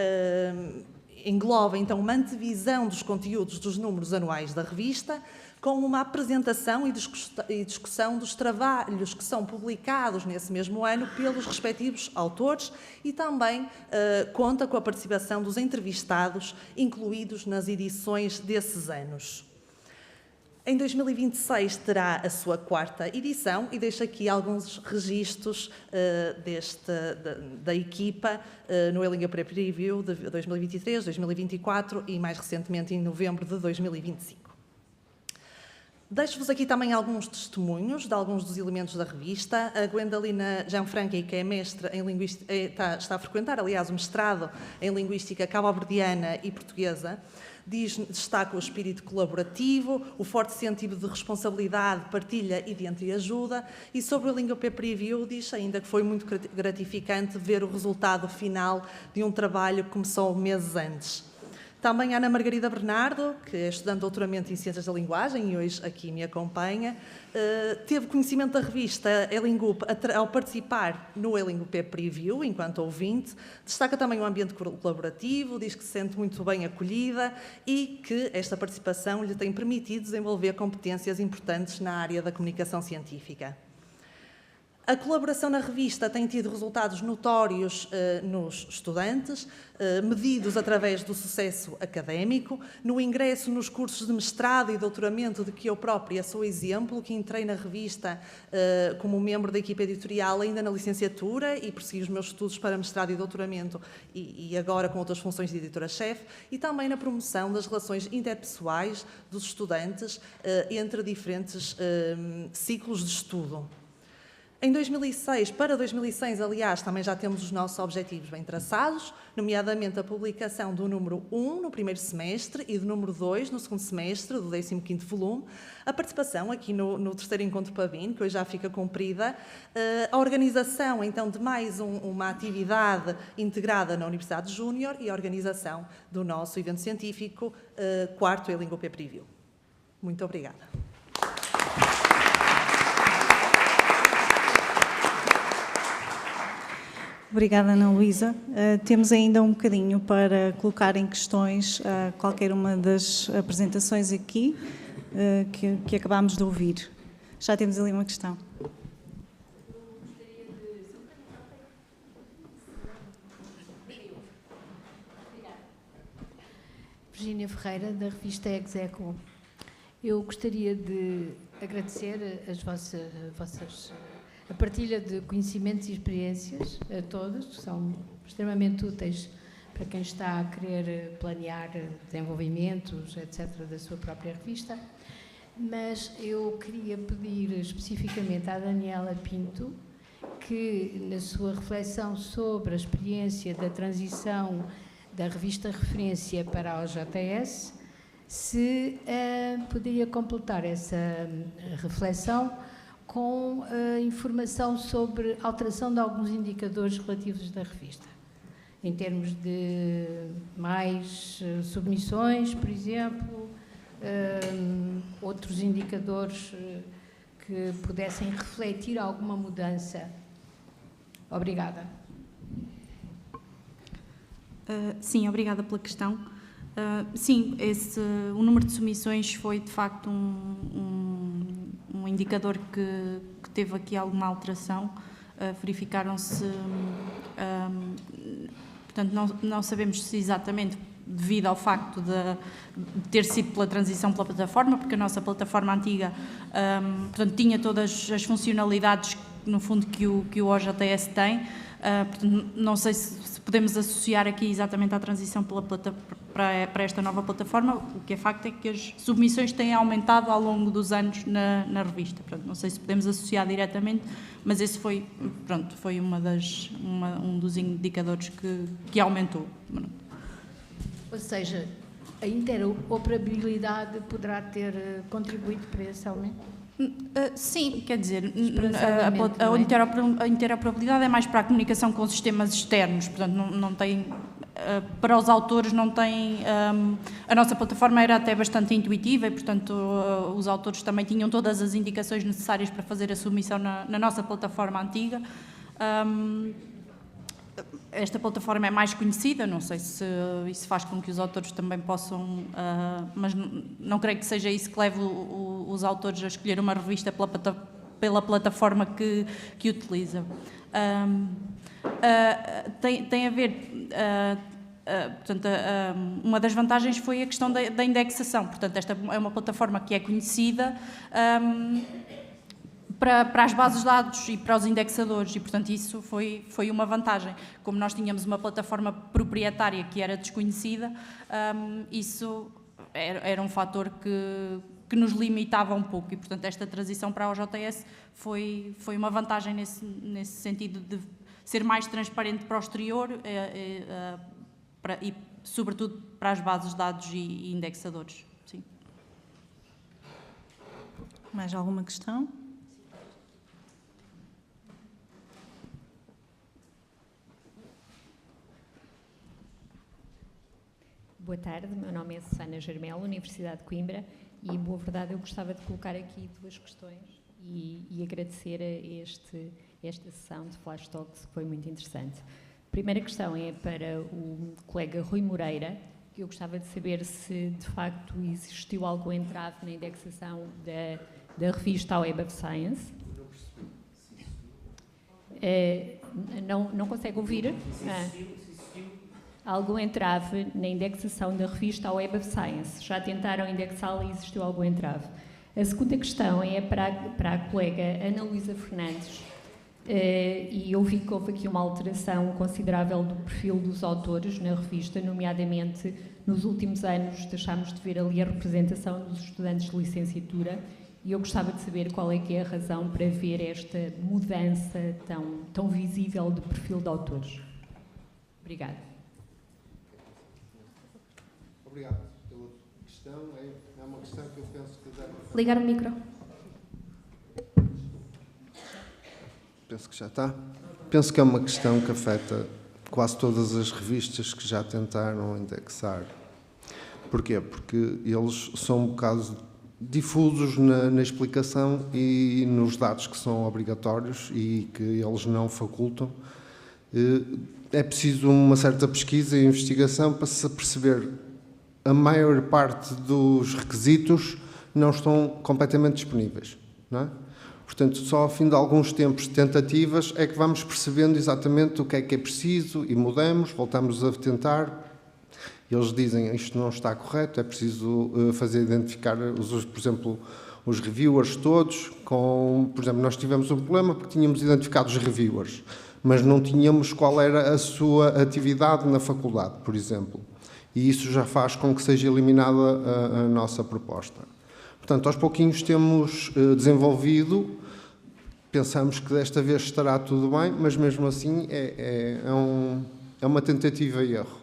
engloba, então, uma antevisão dos conteúdos dos números anuais da revista, com uma apresentação e discussão dos trabalhos que são publicados nesse mesmo ano pelos respectivos autores, e também conta com a participação dos entrevistados incluídos nas edições desses anos. Em 2026 terá a sua 4ª edição, e deixo aqui alguns registros da equipa no Elingup Preview de 2023, 2024 e, mais recentemente, em novembro de 2025. Deixo-vos aqui também alguns testemunhos de alguns dos elementos da revista. A Gwendalina Gianfranchi, que é mestre em linguística, está a frequentar, aliás, o mestrado em Linguística cabo-verdiana e portuguesa, destaca o espírito colaborativo, o forte sentido de responsabilidade, partilha e de entreajuda, e sobre o Elingup Preview diz ainda que foi muito gratificante ver o resultado final de um trabalho que começou meses antes. Também a Ana Margarida Bernardo, que é estudante de doutoramento em Ciências da Linguagem e hoje aqui me acompanha, teve conhecimento da revista Elingup ao participar no Elingup Preview, enquanto ouvinte. Destaca também o ambiente colaborativo, diz que se sente muito bem acolhida e que esta participação lhe tem permitido desenvolver competências importantes na área da comunicação científica. A colaboração na revista tem tido resultados notórios nos estudantes, medidos através do sucesso académico, no ingresso nos cursos de mestrado e doutoramento, de que eu própria sou exemplo, que entrei na revista como membro da equipa editorial ainda na licenciatura e persegui os meus estudos para mestrado e doutoramento e agora com outras funções de editora-chefe, e também na promoção das relações interpessoais dos estudantes entre diferentes ciclos de estudo. Em 2006, para 2006, aliás, também já temos os nossos objetivos bem traçados, nomeadamente a publicação do número 1 no primeiro semestre e do número 2 no segundo semestre, do 15º volume, a participação aqui no terceiro encontro PABIN, que hoje já fica cumprida, a organização, então, de mais uma atividade integrada na Universidade Júnior e a organização do nosso evento científico, quarto Elingope Preview. Muito obrigada. Obrigada, Ana Luísa. Temos ainda um bocadinho para colocar em questões qualquer uma das apresentações aqui que acabámos de ouvir. Já temos ali uma questão. Virgínia Ferreira, da revista Execo. Eu gostaria de agradecer a partilha de conhecimentos e experiências a todos, que são extremamente úteis para quem está a querer planear desenvolvimentos, etc., da sua própria revista. Mas eu queria pedir especificamente à Daniela Pinto que, na sua reflexão sobre a experiência da transição da revista Referência para a OJS, se poderia completar essa reflexão com informação sobre a alteração de alguns indicadores relativos da revista, em termos de mais submissões, por exemplo, outros indicadores que pudessem refletir alguma mudança. Obrigada. Sim, obrigada pela questão. Sim, o número de submissões foi, de facto, um indicador que teve aqui alguma alteração. Verificaram-se, portanto, não sabemos se exatamente devido ao facto de ter sido pela transição pela plataforma, porque a nossa plataforma antiga, portanto, tinha todas as funcionalidades, no fundo, que o OJS tem. Portanto, não sei se podemos associar aqui exatamente à transição para esta nova plataforma. O que é facto é que as submissões têm aumentado ao longo dos anos na revista. Portanto, não sei se podemos associar diretamente, mas esse foi um dos indicadores que aumentou. Ou seja, a interoperabilidade poderá ter contribuído para esse aumento? Sim, quer dizer, a interoperabilidade é mais para a comunicação com sistemas externos, portanto, não tem, para os autores não tem, a nossa plataforma era até bastante intuitiva e, portanto, os autores também tinham todas as indicações necessárias para fazer a submissão na nossa plataforma antiga. Esta plataforma é mais conhecida, não sei se isso faz com que os autores também possam, mas não creio que seja isso que leve os autores a escolher uma revista pela plataforma que utilizam. Tem a ver, portanto, uma das vantagens foi a questão da indexação, portanto, esta é uma plataforma que é conhecida para as bases de dados e para os indexadores e, portanto, isso foi uma vantagem. Como nós tínhamos uma plataforma proprietária que era desconhecida, isso era um fator que nos limitava um pouco e, portanto, esta transição para a OJS foi uma vantagem nesse sentido de ser mais transparente para o exterior e, sobretudo, para as bases de dados e indexadores. Sim. Mais alguma questão? Boa tarde, meu nome é Susana Germel, Universidade de Coimbra, e, em boa verdade, eu gostava de colocar aqui duas questões e agradecer a esta sessão de Flash Talks, que foi muito interessante. A primeira questão é para o colega Rui Moreira, que eu gostava de saber se, de facto, existiu algum entrave na indexação da revista Web of Science. Não consegue ouvir? Algum entrave na indexação da revista Web of Science. Já tentaram indexá-la e existiu algum entrave. A segunda questão é para a colega Ana Luísa Fernandes, e eu vi que houve aqui uma alteração considerável do perfil dos autores na revista, nomeadamente, nos últimos anos, deixámos de ver ali a representação dos estudantes de licenciatura E eu gostava de saber qual é que é a razão para ver esta mudança tão visível do perfil de autores. Obrigada. Obrigado pela questão. É uma questão que eu penso que deve... Ligar o micro. Penso que já está. Penso que é uma questão que afeta quase todas as revistas que já tentaram indexar. Porquê? Porque eles são um bocado difusos na explicação e nos dados que são obrigatórios e que eles não facultam. É preciso uma certa pesquisa e investigação para se perceber. A maior parte dos requisitos não estão completamente disponíveis, não é? Portanto, só ao fim de alguns tempos de tentativas é que vamos percebendo exatamente o que é preciso e mudamos, voltamos a tentar. Eles dizem isto não está correto, é preciso identificar, por exemplo, os reviewers todos. Por exemplo, nós tivemos um problema porque tínhamos identificado os reviewers, mas não tínhamos qual era a sua atividade na faculdade, por exemplo. E isso já faz com que seja eliminada a nossa proposta. Portanto, aos pouquinhos temos desenvolvido, pensamos que desta vez estará tudo bem, mas mesmo assim é uma tentativa e erro.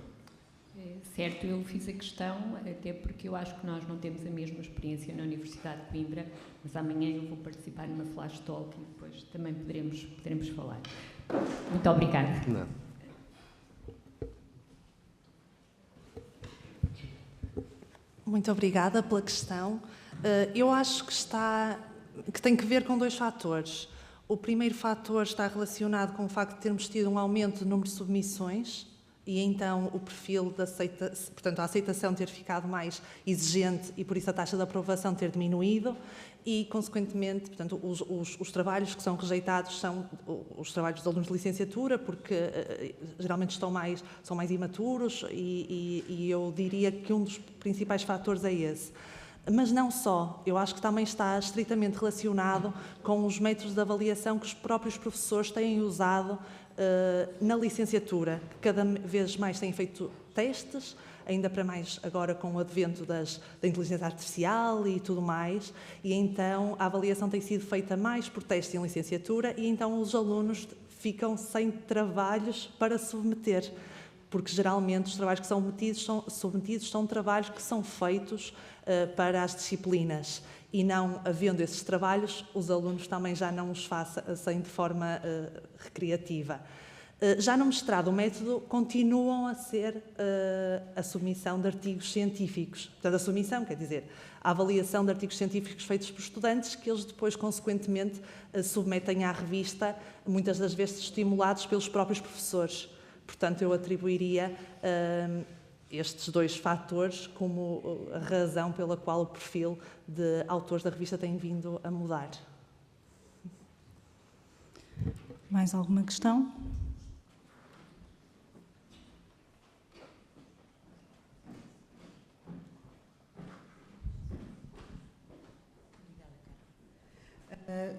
Certo, eu fiz a questão, até porque eu acho que nós não temos a mesma experiência na Universidade de Coimbra, mas amanhã eu vou participar numa flash talk e depois também poderemos falar. Muito obrigada. Não. Muito obrigada pela questão. Eu acho que tem que ver com dois fatores. O primeiro fator está relacionado com o facto de termos tido um aumento do número de submissões e então o perfil portanto, a aceitação ter ficado mais exigente e por isso a taxa de aprovação ter diminuído e, consequentemente, portanto, os trabalhos que são rejeitados são os trabalhos dos alunos de licenciatura, porque geralmente são mais imaturos e eu diria que um dos principais fatores é esse. Mas não só, eu acho que também está estritamente relacionado com os métodos de avaliação que os próprios professores têm usado na licenciatura, que cada vez mais têm feito testes, ainda para mais agora com o advento da inteligência artificial e tudo mais, e então a avaliação tem sido feita mais por testes em licenciatura e então os alunos ficam sem trabalhos para submeter, porque geralmente os trabalhos que são submetidos são trabalhos que são feitos para as disciplinas e não havendo esses trabalhos, os alunos também já não os fazem de forma recreativa. Já no mestrado, o método continuam a ser a submissão de artigos científicos. Portanto, a submissão quer dizer a avaliação de artigos científicos feitos por estudantes que eles depois, consequentemente, submetem à revista, muitas das vezes estimulados pelos próprios professores. Portanto, eu atribuiria estes dois fatores como a razão pela qual o perfil de autores da revista tem vindo a mudar. Mais alguma questão?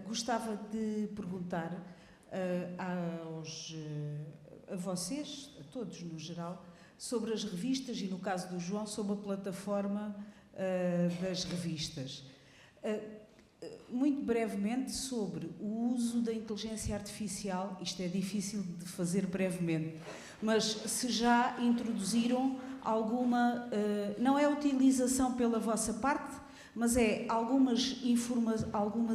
Gostava de perguntar a vocês, a todos no geral, sobre as revistas e, no caso do João, sobre a plataforma das revistas. Muito brevemente sobre o uso da inteligência artificial, isto é difícil de fazer brevemente, mas se já introduziram alguma, não é utilização pela vossa parte, mas é algumas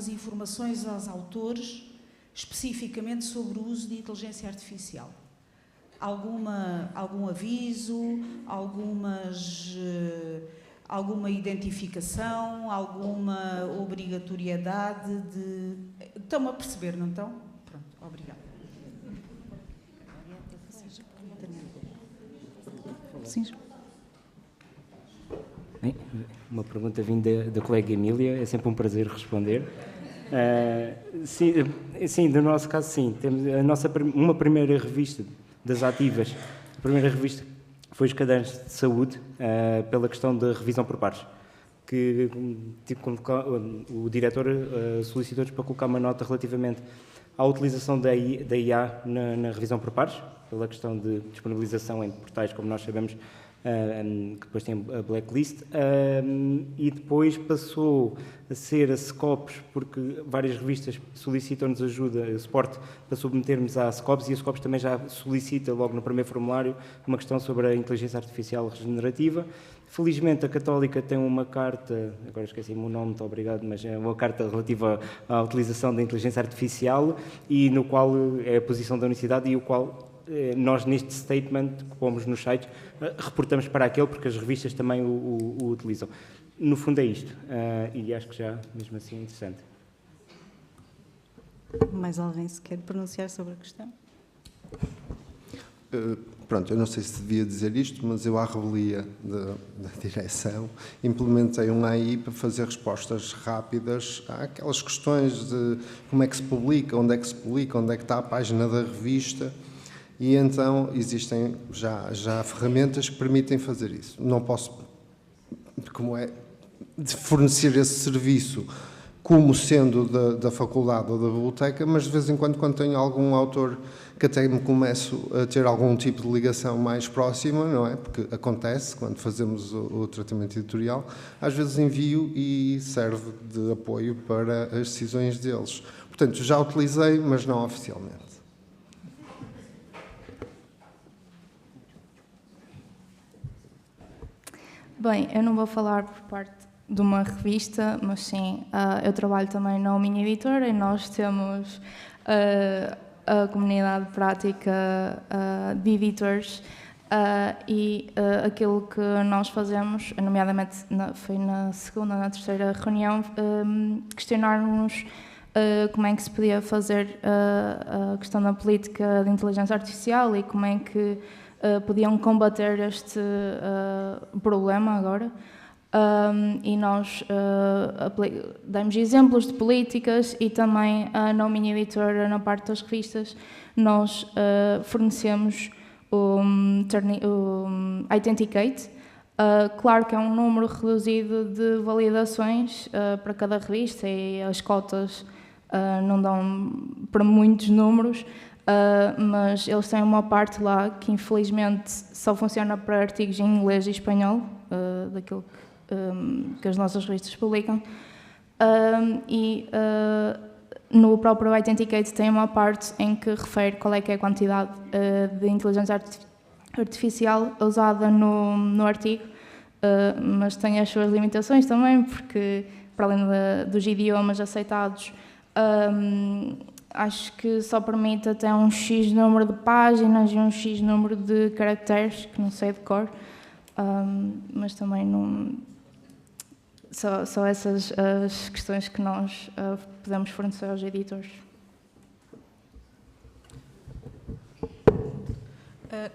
informações aos autores, especificamente sobre o uso de inteligência artificial. Algum aviso, alguma identificação, alguma obrigatoriedade de... Estão-me a perceber, não estão? Pronto, obrigada. Sim. Bem, uma pergunta vinda da colega Emília, é sempre um prazer responder. Sim, no nosso caso, sim. Temos uma primeira revista das ativas. A primeira revista foi os Cadernos de Saúde, pela questão da revisão por pares, que o diretor solicitou-nos para colocar uma nota relativamente à utilização da IA na revisão por pares, pela questão de disponibilização em portais, como nós sabemos, que depois tem a blacklist, e depois passou a ser a SCOPS, porque várias revistas solicitam-nos ajuda, o suporte para submetermos à SCOPS, e a SCOPS também já solicita, logo no primeiro formulário, uma questão sobre a inteligência artificial regenerativa. Felizmente, a Católica tem uma carta, agora esqueci-me o nome, muito obrigado, mas é uma carta relativa à utilização da inteligência artificial, e no qual é a posição da universidade, e o qual nós, neste statement que pomos nos sites, reportamos para aquele, porque as revistas também o utilizam. No fundo é isto, e acho que já, mesmo assim, é interessante. Mais alguém se quer pronunciar sobre a questão? Pronto, eu não sei se devia dizer isto, mas eu, à revelia da direção, implementei um AI para fazer respostas rápidas àquelas questões de como é que se publica, onde é que está a página da revista, e então existem já ferramentas que permitem fazer isso. Não posso, como é, de fornecer esse serviço como sendo da faculdade ou da biblioteca, mas de vez em quando tenho algum autor que até me começo a ter algum tipo de ligação mais próxima, não é? Porque acontece, quando fazemos o tratamento editorial, às vezes envio e serve de apoio para as decisões deles. Portanto, já utilizei, mas não oficialmente. Bem, eu não vou falar por parte de uma revista, mas sim, eu trabalho também na minha editora e nós temos a comunidade prática de editores e aquilo que nós fazemos, nomeadamente foi na segunda, na terceira reunião, questionar-nos como é que se podia fazer a questão da política de inteligência artificial e como é que podiam combater este problema agora. E nós damos exemplos de políticas e também na minha editora, na parte das revistas, nós fornecemos o Authenticate. Claro que é um número reduzido de validações para cada revista e as cotas não dão para muitos números, mas eles têm uma parte lá que infelizmente só funciona para artigos em inglês e espanhol, daquilo que as nossas revistas publicam, e no próprio Authenticate tem uma parte em que refere qual é que é a quantidade de inteligência artificial usada no artigo, mas tem as suas limitações também, porque para além dos idiomas aceitados, acho que só permite até um X número de páginas e um X número de caracteres, que não sei de cor, mas também não... São essas as questões que nós podemos fornecer aos editores.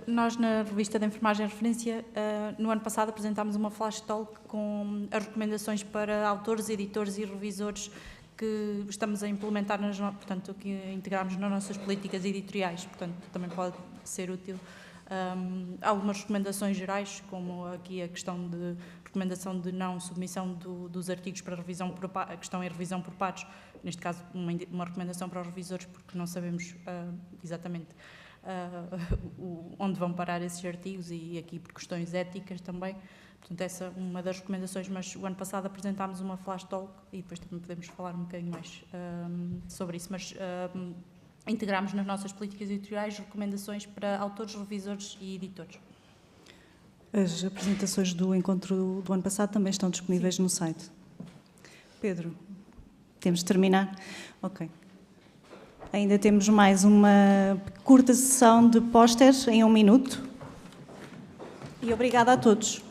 Nós, na revista de Enfermagem e Referência, no ano passado apresentámos uma flash talk com as recomendações para autores, editores e revisores que estamos a implementar, portanto, que integramos nas nossas políticas editoriais, portanto, também pode ser útil. Algumas recomendações gerais, como aqui a questão de recomendação de não submissão dos artigos para revisão a questão em revisão por pares, neste caso uma recomendação para os revisores, porque não sabemos exatamente onde vão parar esses artigos e aqui por questões éticas também. Portanto, essa é uma das recomendações, mas o ano passado apresentámos uma flash talk e depois também podemos falar um bocadinho mais sobre isso, mas integramos nas nossas políticas editoriais recomendações para autores, revisores e editores. As apresentações do encontro do ano passado também estão disponíveis no site. Pedro, temos de terminar? Ok. Ainda temos mais uma curta sessão de pósteres em 1 minuto. E obrigada a todos.